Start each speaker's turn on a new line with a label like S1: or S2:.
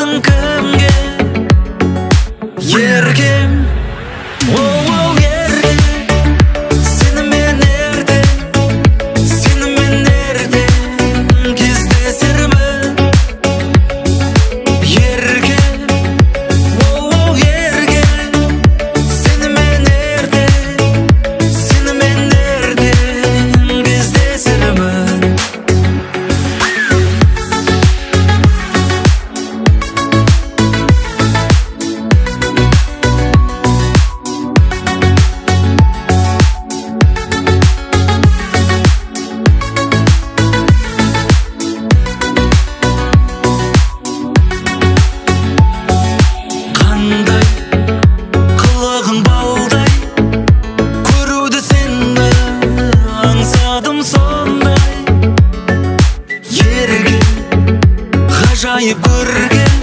S1: айтасың кімге? Еркем, оу еркем, сенімен ерте кездесермін. Еркем, оу еркем, сенімен ерте кездесермін. Қандай қылығың балдай, көруді сені аңсадым сондай. Еркем, ғажайып көркем,